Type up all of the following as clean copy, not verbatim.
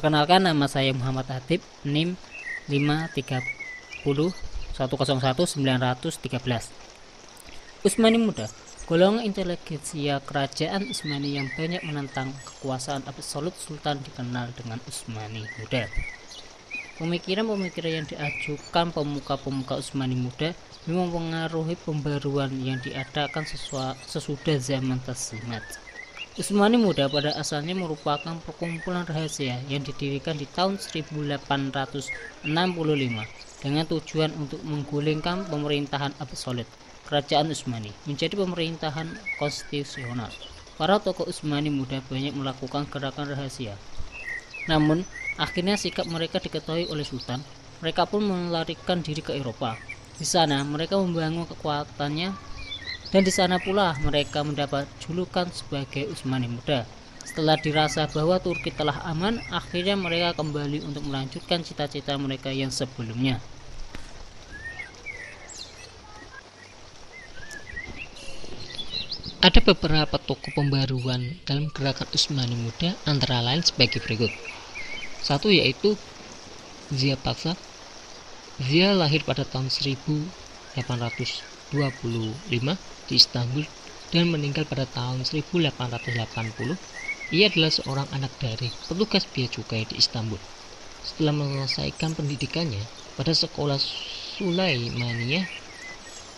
Perkenalkan, nama saya Muhammad Hatib, NIM 530101913. Utsmani Muda, golongan intelijensia kerajaan Utsmani yang banyak menentang kekuasaan absolut sultan dikenal dengan Utsmani Muda. Pemikiran-pemikiran yang diajukan pemuka-pemuka Utsmani Muda memang mempengaruhi pembaruan yang diadakan sesudah zaman Taslimat. Utsmani Muda pada asalnya merupakan perkumpulan rahasia yang didirikan di tahun 1865 dengan tujuan untuk menggulingkan pemerintahan absolut kerajaan Utsmani menjadi pemerintahan konstitusional. Para tokoh Utsmani Muda banyak melakukan gerakan rahasia. Namun, akhirnya sikap mereka diketahui oleh sultan. Mereka pun melarikan diri ke Eropa. Di sana mereka membangun kekuatannya, dan di sana pula mereka mendapat julukan sebagai Utsmani Muda. Setelah dirasa bahwa Turki telah aman, akhirnya mereka kembali untuk melanjutkan cita-cita mereka yang sebelumnya. Ada beberapa tokoh pembaruan dalam gerakan Utsmani Muda, antara lain sebagai berikut. Satu yaitu Zia Pasha. Zia lahir pada tahun 1825 di Istanbul dan meninggal pada tahun 1880. Ia adalah seorang anak dari petugas bea cukai di Istanbul. Setelah menyelesaikan pendidikannya pada sekolah Sulaimaniyah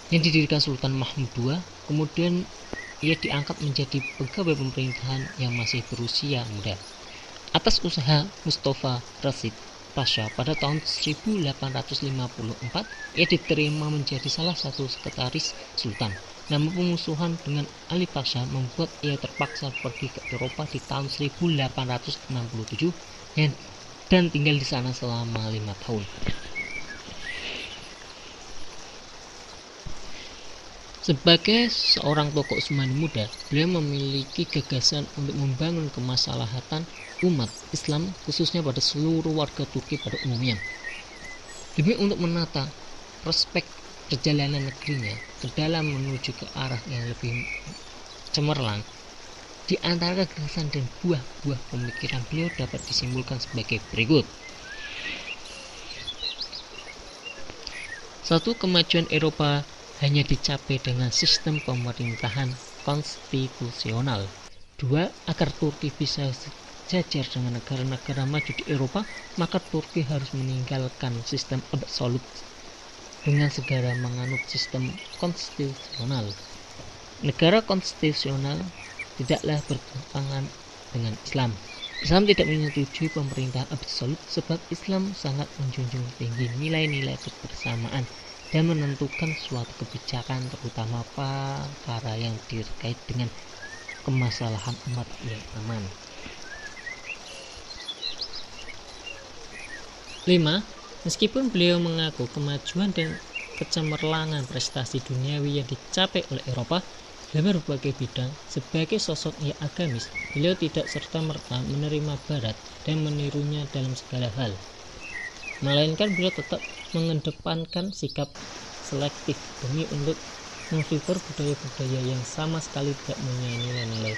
yang didirikan Sultan Mahmud II, kemudian ia diangkat menjadi pegawai pemerintahan yang masih berusia muda. Atas usaha Mustafa Rashid Pasha pada tahun 1854, ia diterima menjadi salah satu sekretaris sultan. Namun pemusuhan dengan Ali Pasha membuat ia terpaksa pergi ke Eropa di tahun 1867 dan tinggal di sana selama 5 tahun. Sebagai seorang tokoh Utsmani Muda, beliau memiliki gagasan untuk membangun kemaslahatan umat Islam, khususnya pada seluruh warga Turki pada umumnya. Demi untuk menata prospek perjalanan negerinya ke dalam menuju ke arah yang lebih cemerlang, di antara gagasan dan buah-buah pemikiran beliau dapat disimpulkan sebagai berikut. 1. Kemajuan Eropa hanya dicapai dengan sistem pemerintahan konstitusional. 2. Agar Turki bisa sejajar dengan negara-negara maju di Eropa, maka Turki harus meninggalkan sistem absolut dengan segera menganut sistem konstitusional. Negara konstitusional tidaklah bertentangan dengan Islam. Islam tidak menyetujui pemerintahan absolut sebab Islam sangat menjunjung tinggi nilai-nilai kebersamaan dan menentukan suatu kebijakan, terutama perkara yang terkait dengan kemaslahatan umat yang aman. 5. Meskipun beliau mengaku kemajuan dan kecemerlangan prestasi duniawi yang dicapai oleh Eropa dalam berbagai bidang, sebagai sosok yang agamis, beliau tidak serta-merta menerima Barat dan menirunya dalam segala hal. Melainkan beliau tetap mengedepankan sikap selektif demi untuk memfilter budaya-budaya yang sama sekali tidak mempunyai nilai-nilai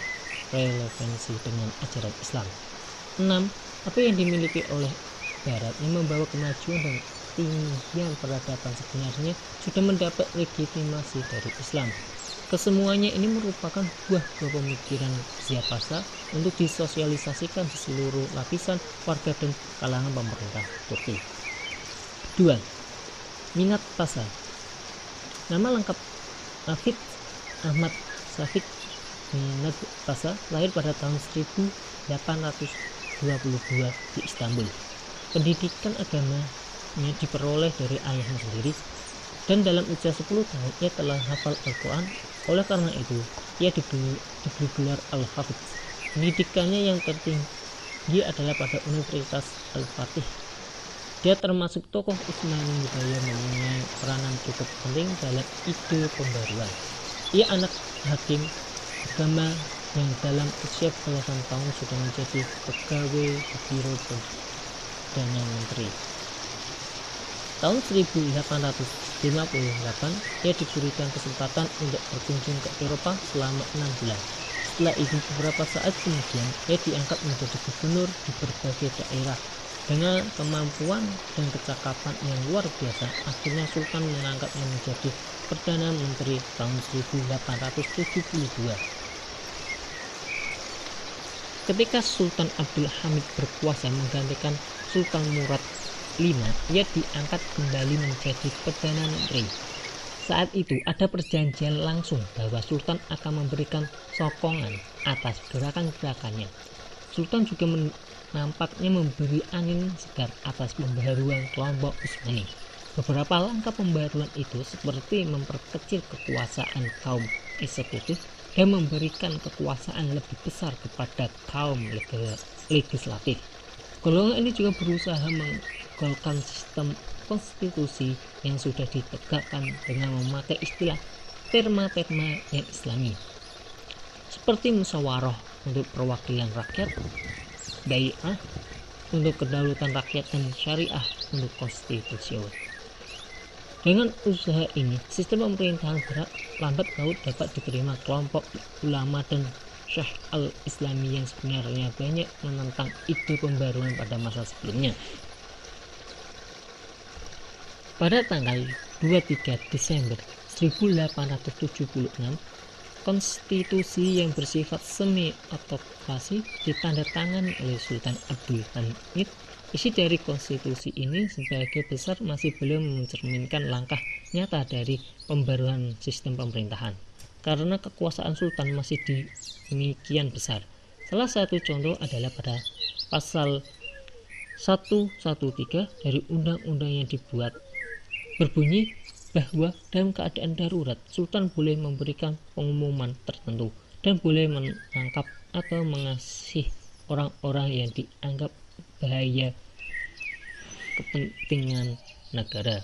relevansi dengan ajaran Islam. 6. Apa yang dimiliki oleh Barat yang membawa kemajuan dan tinggian peradaban sebenarnya sudah mendapat legitimasi dari Islam. Kesemuanya ini merupakan buah-buah pemikiran Zia Pasha untuk disosialisasikan di seluruh lapisan warga dan kalangan pemerintah Turki. 2. Minat Pasha. Nama lengkap Hafidh Ahmad Shafik Minat Pasha lahir pada tahun 1822 di Istanbul. Pendidikan agamanya diperoleh dari ayahnya sendiri, dan dalam usia 10 tahun ia telah hafal Al-Quran. Oleh karena itu, ia diberi gelar Al-Hafidh. Pendidikannya yang tertinggi adalah pada Universitas Al-Fatih. Dia termasuk tokoh Utsmani Muda yang mempunyai peranan cukup penting dalam ide pembaruan. Ia anak hakim agama yang dalam usia belasan tahun sudah menjadi pegawai di Biro Perdana Menteri. Tahun 1858 ia diberikan kesempatan untuk berkunjung ke Eropa selama 6 bulan. Setelah itu beberapa saat kemudian ia diangkat menjadi gubernur di berbagai daerah. Dengan kemampuan dan kecakapan yang luar biasa, akhirnya Sultan mengangkatnya menjadi Perdana Menteri tahun 1872. Ketika Sultan Abdul Hamid berkuasa menggantikan Sultan Murad V, ia diangkat kembali menjadi Perdana Menteri. Saat itu ada perjanjian langsung bahwa Sultan akan memberikan sokongan atas gerakan-gerakannya. Sultan juga nampaknya memberi angin segar atas pembaharuan kelompok Utsmani. Beberapa langkah pembaharuan itu seperti memperkecil kekuasaan kaum eksekutif dan memberikan kekuasaan lebih besar kepada kaum legislatif. Golongan ini juga berusaha menggolkan sistem konstitusi yang sudah ditegakkan dengan memakai istilah terma-terma yang islami, seperti musyawarah untuk perwakilan rakyat, bai'ah untuk kedaulatan rakyat, dan syariah untuk konstitusi. Dengan usaha ini, sistem pemerintahan lambat laun dapat diterima kelompok ulama dan Syekh al-Islami yang sebenarnya banyak menentang ide pembaruan pada masa sebelumnya. Pada tanggal 23 Desember 1876, konstitusi yang bersifat semi-otokrasi ditandatangani oleh Sultan Abdul Hamid. Isi dari konstitusi ini sebagai besar masih belum mencerminkan langkah nyata dari pembaruan sistem pemerintahan, karena kekuasaan Sultan masih demikian besar. Salah satu contoh adalah pada pasal 113 dari undang-undang yang dibuat, berbunyi bahwa dalam keadaan darurat Sultan boleh memberikan pengumuman tertentu dan boleh menangkap atau mengasih orang-orang yang dianggap bahaya kepentingan negara.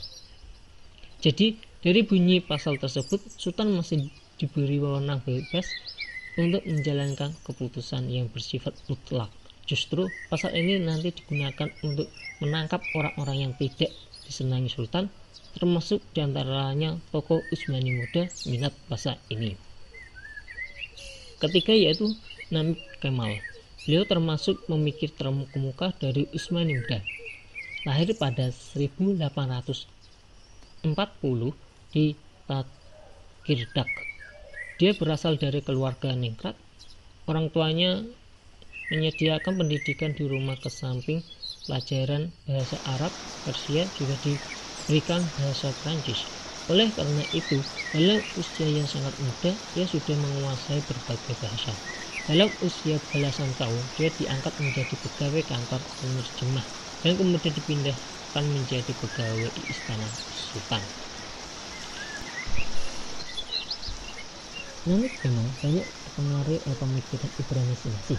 Jadi dari bunyi pasal tersebut, Sultan masih diberi wewenang bebas untuk menjalankan keputusan yang bersifat mutlak. Justru pasal ini nanti digunakan untuk menangkap orang-orang yang tidak disenangi Sultan, termasuk diantaranya tokoh Utsmani muda minat pasal ini. Ketiga yaitu Namib Kemal. Beliau termasuk pemikir terkemuka dari Utsmani muda. Lahir pada 1840 di Takirdak. Dia berasal dari keluarga ningrat. Orang tuanya menyediakan pendidikan di rumah, ke samping pelajaran bahasa Arab, Persia juga diberikan bahasa Prancis. Oleh karena itu, dalam usia yang sangat muda, dia sudah menguasai berbagai bahasa. Dalam usia belasan tahun, dia diangkat menjadi pegawai kantor penerjemah dan kemudian dipindahkan menjadi pegawai di Istana Sultan. Namib memang banyak dipengaruhi oleh pemikiran Ibrani Sinasi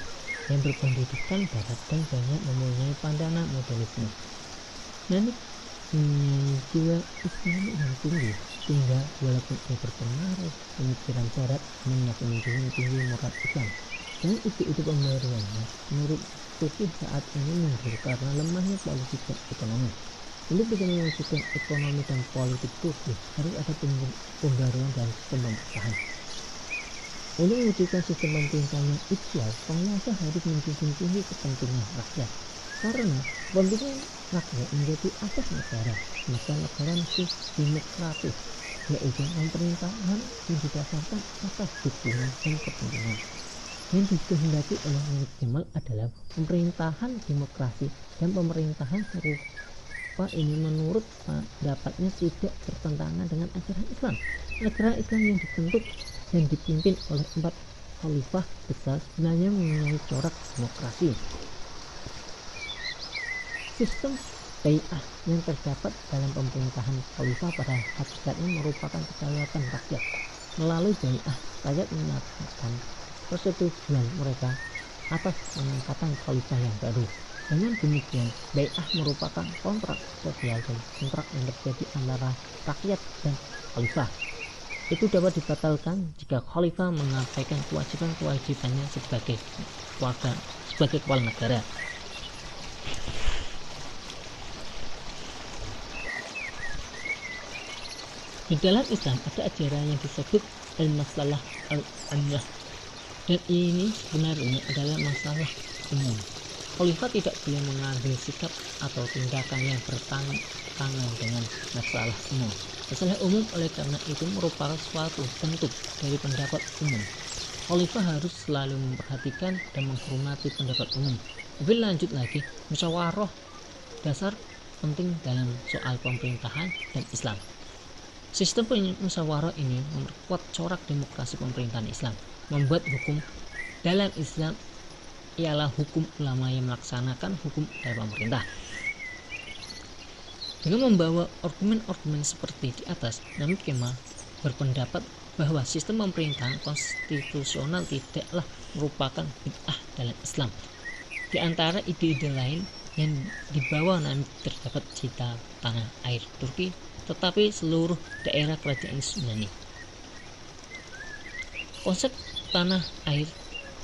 yang berpendidikan barat dan banyak mempunyai pandangan modernisme. Namib mempunyai jiwa Islami yang tinggi, sehingga walaupun ia berpengaruh pemikiran barat, namun masih menjunjung tinggi moral Islam. Dan ide-ide pembaruannya menurut Turki saat ini mundur karena lemahnya politik dan ekonomi. Untuk bisa mewujudkan ekonomi dan politik Turki, harus ada pembaruan dan sistem pemerintahan. Untuk mewujudkan sistem pemerintahan yang ideal, penguasa harus menjunjung tinggi kepentingan rakyat. Karena kepentingan rakyat menjadi asas negara, maka negara mesti demokratis, yaitu pemerintahan yang didasarkan atas dukungan dan kepentingan. Yang dikehendaki oleh Namib Kemal adalah pemerintahan demokrasi dan pemerintahan serupa ini menurut pendapatnya tidak bertentangan dengan ajaran Islam. Negara Islam yang dibentuk dan dipimpin oleh 4 khalifah besar sebenarnya mempunyai corak demokrasi. Sistem bai'ah yang terdapat dalam pemerintahan khalifah pada hakikatnya merupakan kedaulatan rakyat. Melalui bai'ah, rakyat menyatakan persetujuan mereka atas pengangkatan khalifah yang baru. Dengan demikian, bai'ah merupakan kontrak sosial dan kontrak yang terjadi antara rakyat dan khalifah. Itu dapat dibatalkan jika khalifah mengabaikan kewajiban-kewajibannya sebagai kepala negara. Di dalam Islam ada ajaran yang disebut al-masalah al-amiyah, Dan ini sebenarnya adalah masalah umum. Khalifah tidak boleh mengambil sikap atau tindakan yang bertentangan dengan masalah umum. Masalah umum oleh karena itu merupakan suatu bentuk dari pendapat umum. Khalifah harus selalu memperhatikan dan menghormati pendapat umum. Lebih lanjut lagi, musyawarah dasar penting dalam soal pemerintahan dan Islam. Sistem musyawarah ini memperkuat corak demokrasi pemerintahan Islam. Membuat hukum dalam Islam ialah hukum ulama yang melaksanakan hukum dari pemerintah. Dengan membawa argumen-argumen seperti di atas, Nabi Kemal berpendapat bahwa sistem pemerintahan konstitusional tidaklah merupakan bid'ah dalam Islam. Di antara ide-ide lain yang dibawa Nabi terdapat cita tanah air Turki, tetapi seluruh daerah kerajaan Yunani. Konsep tanah air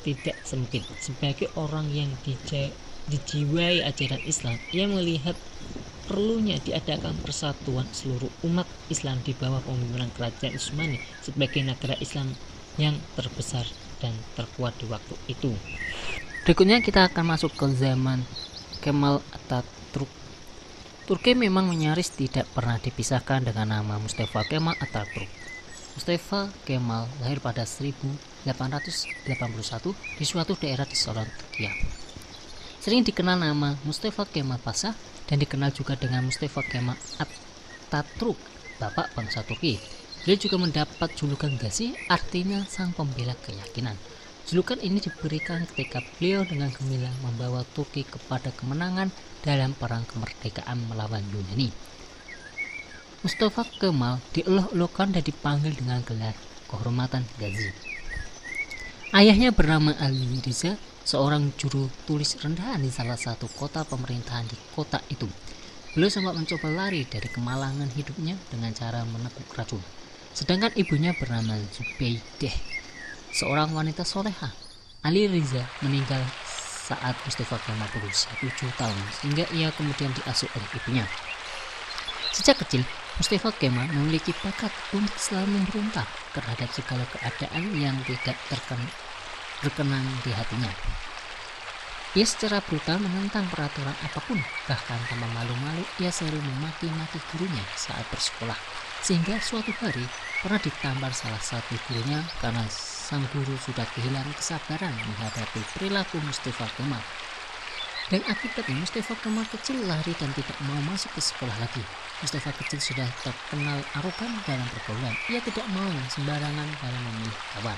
tidak sempit. Sebagai orang yang dijiwai ajaran Islam, ia melihat perlunya diadakan persatuan seluruh umat Islam di bawah pemimpinan kerajaan Utsmani sebagai negara Islam yang terbesar dan terkuat di waktu itu. Berikutnya kita akan masuk ke zaman Kemal Atatürk. Turki memang nyaris tidak pernah dipisahkan dengan nama Mustafa Kemal Atatürk. Mustafa Kemal lahir pada 1881 di suatu daerah di selatan Turki. Sering dikenal nama Mustafa Kemal Pasha dan dikenal juga dengan Mustafa Kemal Atatürk, bapak bangsa Turki. Beliau juga mendapat julukan Gazi, artinya sang pembela keyakinan. Julukan ini diberikan ketika beliau dengan gemilang membawa Turki kepada kemenangan dalam perang kemerdekaan melawan Yunani. Mustafa Kemal dieloh-elohkan dan dipanggil dengan gelar kehormatan Gazi. Ayahnya bernama Ali Riza, seorang juru tulis rendahan di salah satu kota pemerintahan di kota itu. Beliau sempat mencoba lari dari kemalangan hidupnya dengan cara menekuk racun. Sedangkan ibunya bernama Zubaidah, seorang wanita soleha. Ali Riza meninggal saat Mustafa Kemal berusia 7 tahun, sehingga ia kemudian diasuh oleh ibunya. Sejak kecil, Mustafa Kemal memiliki bakat untuk selalu memberontak terhadap segala keadaan yang tidak berkenan di hatinya. Ia secara brutal menentang peraturan apapun, bahkan tanpa malu-malu ia selalu memaki-maki gurunya saat bersekolah, sehingga suatu hari pernah ditampar salah satu gurunya karena sang guru sudah kehilangan kesabaran menghadapi perilaku Mustafa Kemal. Dan akibatnya Mustafa Kemal kecil lari dan tidak mau masuk ke sekolah lagi. Mustafa kecil sudah terkenal arogan dalam pergaulan. Ia tidak mau sembarangan dalam memilih kawan.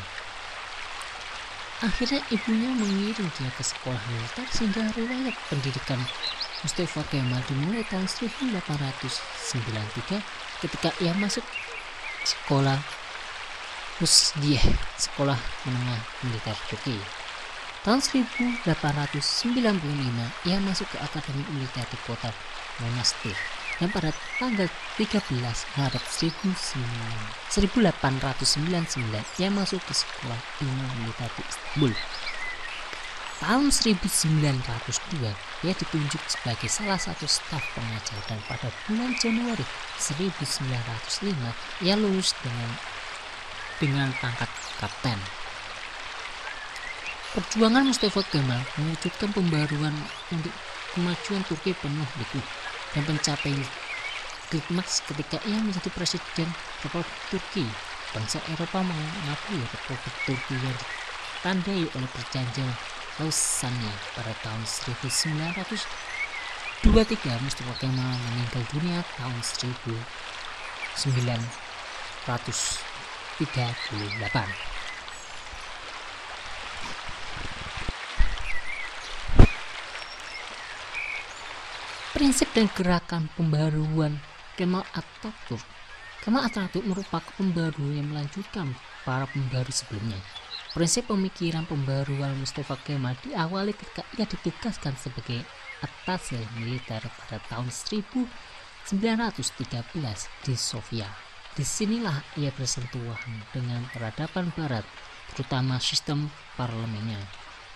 Akhirnya ibunya mengirim dia ke sekolah militer, sehingga riwayat pendidikan Mustafa Kemal dimulai tahun 1893 ketika ia masuk sekolah Rusdiyeh, sekolah menengah militer Turki. Tahun 1895 ia masuk ke Akademi Militer di kota Monastir, dan pada tanggal 13 Maret 1899 ia masuk ke sekolah ilmu militer di Istanbul. Tahun 1902 ia ditunjuk sebagai salah satu staf pengajar, dan pada bulan Januari 1905 ia lulus dengan pangkat kapten. Perjuangan Mustafa Kemal mewujudkan pembaruan untuk kemajuan Turki penuh liku dan mencapai klimaks ketika ia menjadi presiden Republik Turki. Bangsa Eropa mengakui Republik Turki yang ditandai oleh perjanjian Lausanne pada tahun 1923. Mustafa Kemal meninggal dunia tahun 1938. Prinsip dan gerakan pembaruan Kemal Atatürk. Kemal Atatürk merupakan pembaru yang melanjutkan para pembaru sebelumnya. Prinsip pemikiran pembaruan Mustafa Kemal diawali ketika ia ditugaskan sebagai atase militer pada tahun 1913 di Sofia. Disinilah ia bersentuhan dengan peradaban Barat, terutama sistem parlemennya.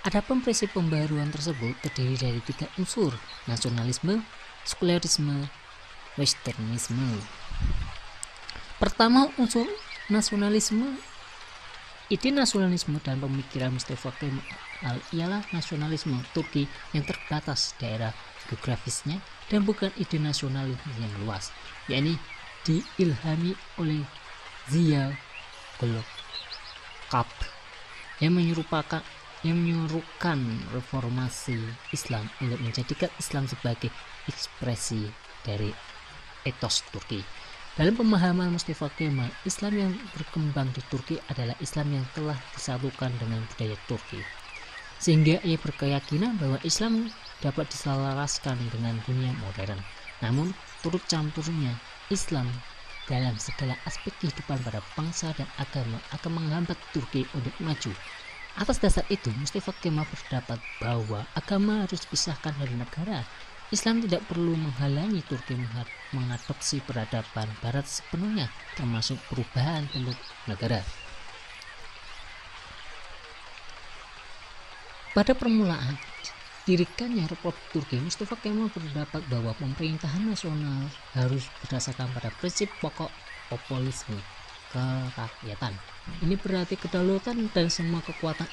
Adapun prinsip pembaruan tersebut terdiri dari 3 unsur: nasionalisme, sekularisme, westernisme. Pertama, unsur nasionalisme Ide nasionalisme dan pemikiran Mustafa Kemal ialah nasionalisme Turki yang terbatas daerah geografisnya dan bukan ide nasionalisme yang luas, yakni diilhami oleh Ziya Golkap yang menyuruhkan reformasi Islam untuk menjadikan Islam sebagai ekspresi dari etos Turki. Dalam pemahaman Mustafa Kemal, Islam yang berkembang di Turki adalah Islam yang telah disatukan dengan budaya Turki. Sehingga ia berkeyakinan bahwa Islam dapat diselaraskan dengan dunia modern. Namun, turut campurnya Islam dalam segala aspek kehidupan pada bangsa dan agama akan menghambat Turki untuk maju. Atas dasar itu, Mustafa Kemal berpendapat bahwa agama harus dipisahkan dari negara. Islam tidak perlu menghalangi Turki mengadopsi peradaban Barat sepenuhnya, termasuk perubahan bentuk negara. Pada permulaan dirikannya Republik Turki, Mustafa Kemal berpendapat bahwa pemerintahan nasional harus berdasarkan pada prinsip pokok populisme kerakyatan. Ini berarti kedaulatan dan semua kekuatan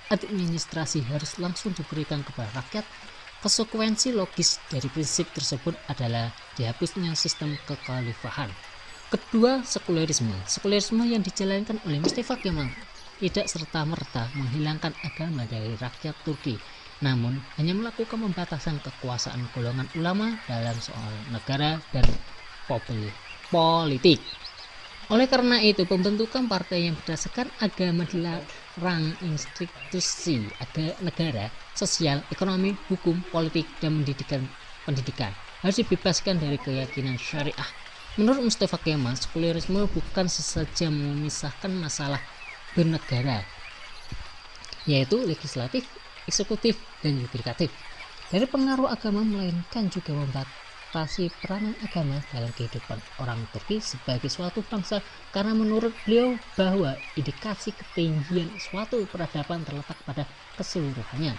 administrasi harus langsung diberikan kepada rakyat. Konsekuensi logis dari prinsip tersebut adalah dihapusnya sistem kekhalifahan. Kedua, sekularisme. Sekularisme yang dijalankan oleh Mustafa Kemal tidak serta-merta menghilangkan agama dari rakyat Turki, namun hanya melakukan pembatasan kekuasaan golongan ulama dalam soal negara dan politik. Oleh karena itu, pembentukan partai yang berdasarkan agama dilarang. Institusi negara, sosial, ekonomi, hukum, politik, dan pendidikan harus dibebaskan dari keyakinan syariah. Menurut Mustafa Kemal, sekularisme bukan saja memisahkan masalah bernegara, yaitu legislatif, eksekutif, dan yudikatif, dari pengaruh agama, melainkan juga membatasi peranan agama dalam kehidupan orang Turki sebagai suatu bangsa, karena menurut beliau bahwa indikasi ketinggian suatu peradaban terletak pada keseluruhannya,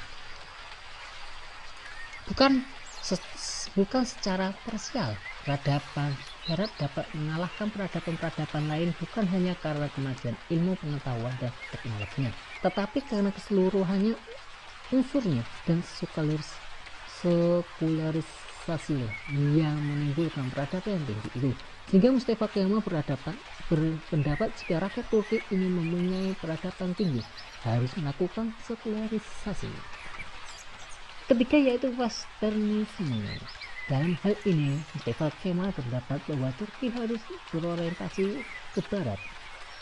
bukan secara parsial. Peradaban Barat dapat mengalahkan peradaban-peradaban lain bukan hanya karena kemajuan ilmu pengetahuan dan teknologinya, tetapi karena keseluruhannya unsurnya dan sekularisasi yang menimbulkan peradaban yang tinggi itu. Sehingga Mustafa Kemal berpendapat jika rakyat Turki ingin mempunyai peradaban tinggi harus melakukan sekularisasi. Ketiga, yaitu westernisme. Dalam hal ini, Mustafa Kemal berpendapat bahwa Turki harus berorientasi ke barat.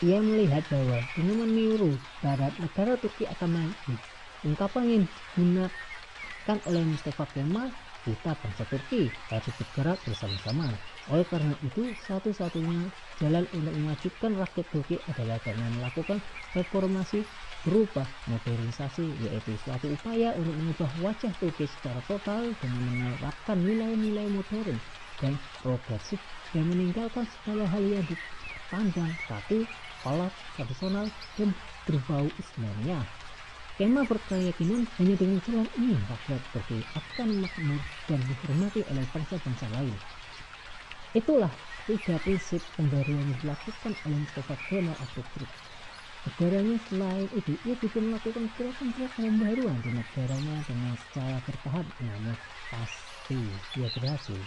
Ia melihat bahwa dengan meniru barat, negara Turki akan maju. Ungkapan yang digunakan oleh Mustafa Kemal, kita bangsa Turki harus bergerak bersama-sama. Oleh karena itu, satu-satunya jalan untuk memajukan rakyat Turki adalah dengan melakukan reformasi berupa modernisasi, yaitu suatu upaya untuk mengubah wajah Turki secara total dengan menerapkan nilai-nilai modern dan progresif dan meninggalkan segala hal yang dipandang kaku, kolot, tradisional, dan berbau Islamiyah. Kemal berkeyakinan hanya dengan jalan ini rakyat Turki akan makmur dan dihormati oleh bangsa-bangsa lain. Itulah 3 prinsip pembaruan yang dilakukan oleh Mustafa Kemal Atatürk. Negaranya selain itu, ia juga melakukan gerakan-gerakan pembaruan di negaranya dengan secara bertahap, namun pasti ia berhasil.